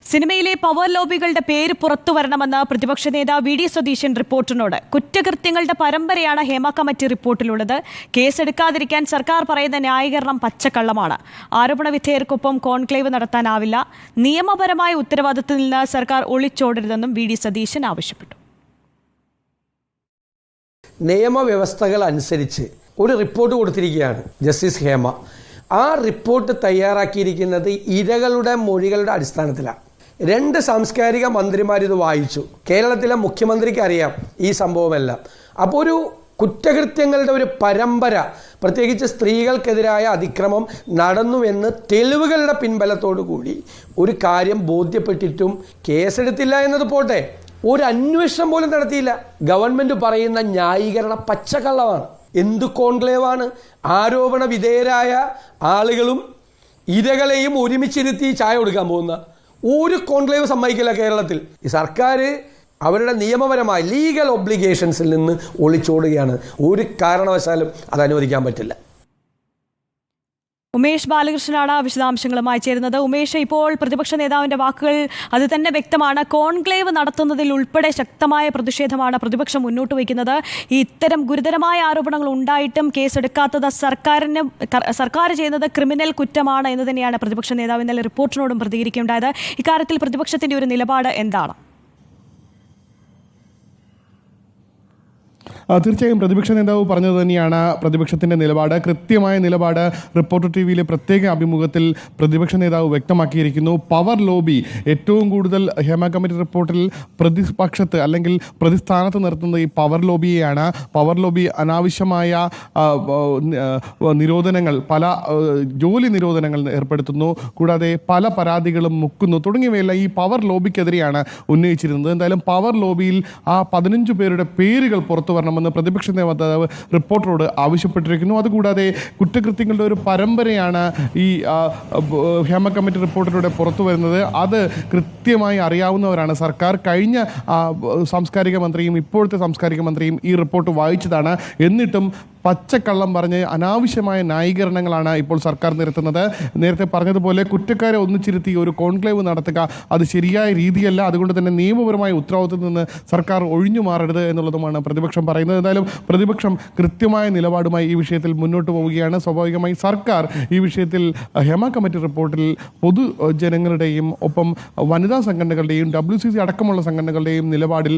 സിനിമയിലെ പവർ ലോബികളുടെ പേര് പുറത്തു വരണമെന്ന് പ്രതിപക്ഷ നേതാവ് വി ഡി സതീശൻ റിപ്പോർട്ടിനോട്. കുറ്റകൃത്യങ്ങളുടെ പരമ്പരയാണ് ഹേമ കമ്മിറ്റി റിപ്പോർട്ടിലുള്ളത്. കേസെടുക്കാതിരിക്കാൻ സർക്കാർ പറയുന്ന ന്യായീകരണം പച്ചക്കള്ളമാണ്. ആരോപണ വിധേയർക്കൊപ്പം കോൺക്ലേവ് നടത്താനാവില്ല. നിയമപരമായ ഉത്തരവാദിത്തത്തിൽ നിന്ന് സർക്കാർ ഒളിച്ചോടരുതെന്നും വി ഡി സതീശൻ ആവശ്യപ്പെട്ടു. നിയമവ്യവസ്ഥകൾ അനുസരിച്ച് ഒരു റിപ്പോർട്ട് കൊടുത്തിരിക്കുകയാണ് ജസ്റ്റിസ് ഹേമ. ആ റിപ്പോർട്ട് തയ്യാറാക്കിയിരിക്കുന്നത് ഇരകളുടെ മൊഴികളുടെ അടിസ്ഥാനത്തിലാണ്. 2 സാംസ്കാരിക മന്ത്രിമാരിത് വായിച്ചു. കേരളത്തിലെ മുഖ്യമന്ത്രിക്ക് അറിയാം ഈ സംഭവമെല്ലാം. അപ്പോൾ ഒരു കുറ്റകൃത്യങ്ങളുടെ ഒരു പരമ്പര, പ്രത്യേകിച്ച് സ്ത്രീകൾക്കെതിരായ അതിക്രമം നടന്നുവെന്ന് തെളിവുകളുടെ പിൻബലത്തോടു കൂടി ഒരു കാര്യം ബോധ്യപ്പെട്ടിട്ടും കേസെടുത്തില്ല എന്നത് പോട്ടെ, ഒരു അന്വേഷണം പോലും നടത്തിയില്ല. ഗവൺമെൻറ് പറയുന്ന ന്യായീകരണം പച്ചക്കള്ളമാണ്. എന്ത് കോൺക്ലേവാണ്? ആരോപണ വിധേയരായ ആളുകളും ഇരകളെയും ഒരുമിച്ചിരുത്തി ചായ കൊടുക്കാൻ പോകുന്ന ഒരു കോൺക്ലേവ് സമ്മതിക്കില്ല കേരളത്തിൽ. ഈ സർക്കാർ അവരുടെ നിയമപരമായ ലീഗൽ ഒബ്ലിഗേഷൻസിൽ നിന്ന് ഒളിച്ചോടുകയാണ്. ഒരു കാരണവശാലും അത് അനുവദിക്കാൻ പറ്റില്ല. ഉമേഷ് ബാലകൃഷ്ണനാണ് വിശദാംശങ്ങളുമായി ചേരുന്നത്. ഉമേഷ്, ഇപ്പോൾ പ്രതിപക്ഷ നേതാവിന്റെ വാക്കുകൾ അത് തന്നെ വ്യക്തമാണ്. കോൺക്ലേവ് നടത്തുന്നതിൽ ഉൾപ്പെടെ ശക്തമായ പ്രതിഷേധമാണ് പ്രതിപക്ഷം മുന്നോട്ട് വയ്ക്കുന്നത്. ഇത്തരം ഗുരുതരമായ ആരോപണങ്ങൾ ഉണ്ടായിട്ടും കേസെടുക്കാത്തത് സർക്കാർ ചെയ്യുന്നത് ക്രിമിനൽ കുറ്റമാണ് എന്ന് തന്നെയാണ് പ്രതിപക്ഷ നേതാവ് ഇന്നലെ റിപ്പോർട്ടിനോടും പ്രതികരിക്കുകയുണ്ടായത്. ഇക്കാര്യത്തിൽ പ്രതിപക്ഷത്തിന്റെ ഒരു നിലപാട് എന്താണ്? തീർച്ചയായും പ്രതിപക്ഷ നേതാവ് പറഞ്ഞത് തന്നെയാണ് പ്രതിപക്ഷത്തിൻ്റെ നിലപാട്. കൃത്യമായ നിലപാട് റിപ്പോർട്ടർ ടി വിയിലെ പ്രത്യേക അഭിമുഖത്തിൽ പ്രതിപക്ഷ നേതാവ് വ്യക്തമാക്കിയിരിക്കുന്നു. പവർ ലോബി ഏറ്റവും കൂടുതൽ ഹേമ കമ്മിറ്റി റിപ്പോർട്ടിൽ പ്രതിപക്ഷത്ത് അല്ലെങ്കിൽ പ്രതിസ്ഥാനത്ത് നിർത്തുന്നത് ഈ പവർ ലോബിയെയാണ്. പവർ ലോബി അനാവശ്യമായ നിരോധനങ്ങൾ, പല ജോലി നിരോധനങ്ങൾ ഏർപ്പെടുത്തുന്നു, കൂടാതെ പല പരാതികളും മുക്കുന്നു തുടങ്ങിയവയെല്ലാം ഈ പവർ ലോബിക്കെതിരെയാണ് ഉന്നയിച്ചിരുന്നത്. എന്തായാലും പവർ ലോബിയിൽ ആ 15 പേരുടെ പേരുകൾ പുറത്തു വരണമെന്ന് പ്രതിപക്ഷ നേതാവ് റിപ്പോർട്ടറോട് ആവശ്യപ്പെട്ടിരിക്കുന്നു. അതുകൂടാതെ കുറ്റകൃത്യങ്ങളുടെ ഒരു പരമ്പരയാണ് ഈ ഹേമ കമ്മിറ്റി റിപ്പോർട്ടിലൂടെ പുറത്തു വരുന്നത്. അത് കൃത്യമായി അറിയാവുന്നവരാണ് സർക്കാർ. കഴിഞ്ഞ സാംസ്കാരിക മന്ത്രിയും ഇപ്പോഴത്തെ സാംസ്കാരിക മന്ത്രിയും ഈ റിപ്പോർട്ട് വായിച്ചതാണ്. എന്നിട്ടും പച്ചക്കള്ളം പറഞ്ഞ് അനാവശ്യമായ ന്യായീകരണങ്ങളാണ് ഇപ്പോൾ സർക്കാർ നിരത്തുന്നത്. നേരത്തെ പറഞ്ഞതുപോലെ കുറ്റക്കാരെ ഒന്നിച്ചിരുത്തി ഒരു കോൺക്ലേവ് നടത്തുക അത് ശരിയായ രീതിയല്ല. അതുകൊണ്ട് തന്നെ നിയമപരമായ ഉത്തരവാദിത്തത്തിൽ നിന്ന് സർക്കാർ ഒഴിഞ്ഞു മാറരുത് എന്നുള്ളതുമാണ് പ്രതിപക്ഷം പറയുന്നത്. എന്തായാലും പ്രതിപക്ഷം കൃത്യമായ നിലപാടുമായി ഈ വിഷയത്തിൽ മുന്നോട്ട് പോവുകയാണ്. സ്വാഭാവികമായി സർക്കാർ ഈ വിഷയത്തിൽ ഹേമ കമ്മിറ്റി റിപ്പോർട്ടിൽ പൊതുജനങ്ങളുടെയും ഒപ്പം വനിതാ സംഘടനകളുടെയും WCC അടക്കമുള്ള സംഘടനകളുടെയും നിലപാടിൽ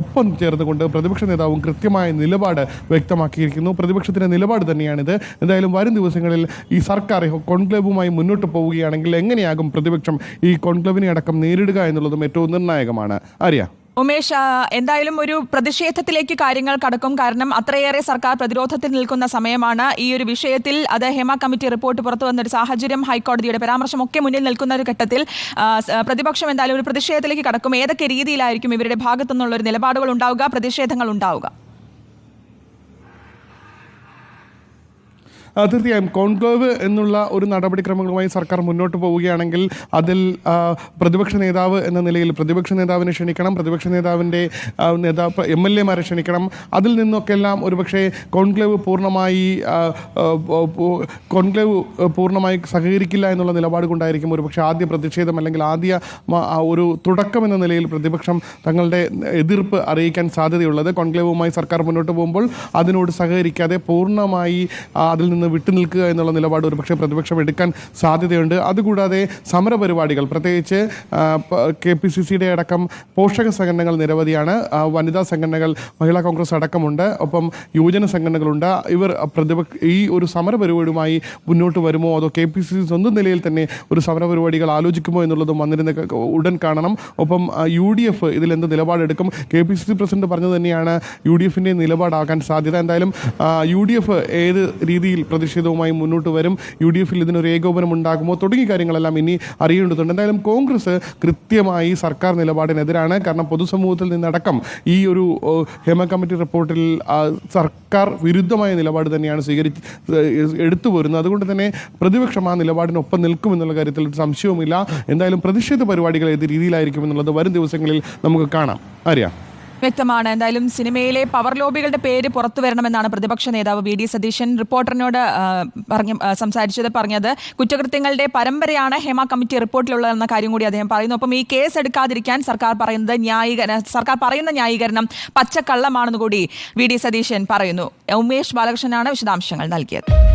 ഒപ്പം ചേർന്നുകൊണ്ട് പ്രതിപക്ഷ നേതാവും കൃത്യമായ നിലപാട് വ്യക്തമാക്കിയിരിക്കുന്നു. പ്രതിപക്ഷത്തിൻ്റെ നിലപാട് തന്നെയാണിത്. എന്തായാലും വരും ദിവസങ്ങളിൽ ഈ സർക്കാർ കോൺക്ലേവുമായി മുന്നോട്ട് പോവുകയാണെങ്കിൽ എങ്ങനെയാകും പ്രതിപക്ഷം ഈ കോൺക്ലേവിനെ അടക്കം നേരിടുക എന്നുള്ളതും ഏറ്റവും നിർണായകമാണ്. ആര്യ? ഉമേഷ്, എന്തായാലും ഒരു പ്രതിഷേധത്തിലേക്ക് കാര്യങ്ങൾ കടക്കും. കാരണം അത്രയേറെ സർക്കാർ പ്രതിരോധത്തിൽ നിൽക്കുന്ന സമയമാണ്. ഈ ഒരു വിഷയത്തിൽ അത് ഹേമ കമ്മിറ്റി റിപ്പോർട്ട് പുറത്തു വന്നൊരു സാഹചര്യം, ഹൈക്കോടതിയുടെ പരാമർശമൊക്കെ മുന്നിൽ നിൽക്കുന്ന ഒരു ഘട്ടത്തിൽ പ്രതിപക്ഷം എന്തായാലും ഒരു പ്രതിഷേധത്തിലേക്ക് കടക്കും. ഏതൊക്കെ രീതിയിലായിരിക്കും ഇവരുടെ ഭാഗത്തു നിന്നുള്ള ഒരു നിലപാടുകൾ ഉണ്ടാവുക, പ്രതിഷേധങ്ങൾ ഉണ്ടാവുക? തീർച്ചയായും കോൺക്ലേവ് എന്നുള്ള ഒരു നടപടിക്രമങ്ങളുമായി സർക്കാർ മുന്നോട്ട് പോവുകയാണെങ്കിൽ അതിൽ പ്രതിപക്ഷ നേതാവ് എന്ന നിലയിൽ പ്രതിപക്ഷ നേതാവിനെ ക്ഷണിക്കണം, പ്രതിപക്ഷ നേതാവിൻ്റെ MLA-മാരെ ക്ഷണിക്കണം. അതിൽ നിന്നൊക്കെല്ലാം ഒരുപക്ഷെ കോൺക്ലേവ് പൂർണ്ണമായി സഹകരിക്കില്ല എന്നുള്ള നിലപാട് കൊണ്ടായിരിക്കും ഒരുപക്ഷെ ആദ്യ പ്രതിഷേധം അല്ലെങ്കിൽ ആദ്യ ഒരു തുടക്കം എന്ന നിലയിൽ പ്രതിപക്ഷം തങ്ങളുടെ എതിർപ്പ് അറിയിക്കാൻ സാധ്യതയുള്ളത്. കോൺക്ലേവുമായി സർക്കാർ മുന്നോട്ട് പോകുമ്പോൾ അതിനോട് സഹകരിക്കാതെ പൂർണ്ണമായി അതിൽ നിന്ന് വിട്ടുനിൽക്കുക എന്നുള്ള നിലപാട് ഒരുപക്ഷെ പ്രതിപക്ഷം എടുക്കാൻ സാധ്യതയുണ്ട്. അതുകൂടാതെ സമരപരിപാടികൾ, പ്രത്യേകിച്ച് KPCC-യുടെ അടക്കം പോഷക സംഘടനകൾ നിരവധിയാണ്. വനിതാ സംഘടനകൾ, മഹിളാ കോൺഗ്രസ് അടക്കമുണ്ട്, ഒപ്പം യുവജന സംഘടനകളുണ്ട്. ഇവർ ഈ ഒരു സമരപരിപാടിയുമായി മുന്നോട്ട് വരുമോ അതോ KPCC സ്വന്തം നിലയിൽ തന്നെ ഒരു സമരപരിപാടികൾ ആലോചിക്കുമോ എന്നുള്ളതും വന്നിരുന്ന ഉടൻ കാണണം. ഒപ്പം UDF ഇതിൽ എന്ത് നിലപാടെടുക്കും? KPCC പ്രസിഡന്റ് പറഞ്ഞത് തന്നെയാണ് UDF-ൻ്റെ നിലപാടാകാൻ സാധ്യത. എന്തായാലും UDF ഏത് രീതിയിൽ പ്രതിഷേധവുമായി മുന്നോട്ട് വരും, UDF-ൽ ഇതിനൊരു ഏകോപനം ഉണ്ടാകുമോ തുടങ്ങിയ കാര്യങ്ങളെല്ലാം ഇനി അറിയേണ്ടതുണ്ട്. എന്തായാലും കോൺഗ്രസ് കൃത്യമായി സർക്കാർ നിലപാടിനെതിരാണ്. കാരണം പൊതുസമൂഹത്തിൽ നിന്നടക്കം ഈ ഒരു ഹേമ കമ്മിറ്റി റിപ്പോർട്ടിൽ സർക്കാർ വിരുദ്ധമായ നിലപാട് തന്നെയാണ് എടുത്തു പോരുന്നത്. അതുകൊണ്ട് തന്നെ പ്രതിപക്ഷം ആ നിലപാടിനൊപ്പം നിൽക്കുമെന്നുള്ള കാര്യത്തിൽ ഒരു സംശയവുമില്ല. എന്തായാലും പ്രതിഷേധ പരിപാടികൾ ഏത് രീതിയിലായിരിക്കും എന്നുള്ളത് വരും ദിവസങ്ങളിൽ നമുക്ക് കാണാം. ആര്യ? വ്യക്തമാണ്. എന്തായാലും സിനിമയിലെ പവർ ലോബികളുടെ പേര് പുറത്തു വരണമെന്നാണ് പ്രതിപക്ഷ നേതാവ് വി ഡി സതീശൻ റിപ്പോർട്ടറിനോട് പറഞ്ഞത്. കുറ്റകൃത്യങ്ങളുടെ പരമ്പരയാണ് ഹേമ കമ്മിറ്റി റിപ്പോർട്ടിലുള്ളതെന്ന കാര്യം കൂടി അദ്ദേഹം പറയുന്നു. അപ്പം ഈ കേസ് എടുക്കാതിരിക്കാൻ സർക്കാർ പറയുന്ന ന്യായീകരണം പച്ചക്കള്ളമാണെന്ന് കൂടി വി ഡി സതീശൻ പറയുന്നു. ഉമേഷ് ബാലകൃഷ്ണനാണ് വിശദാംശങ്ങൾ നൽകിയത്.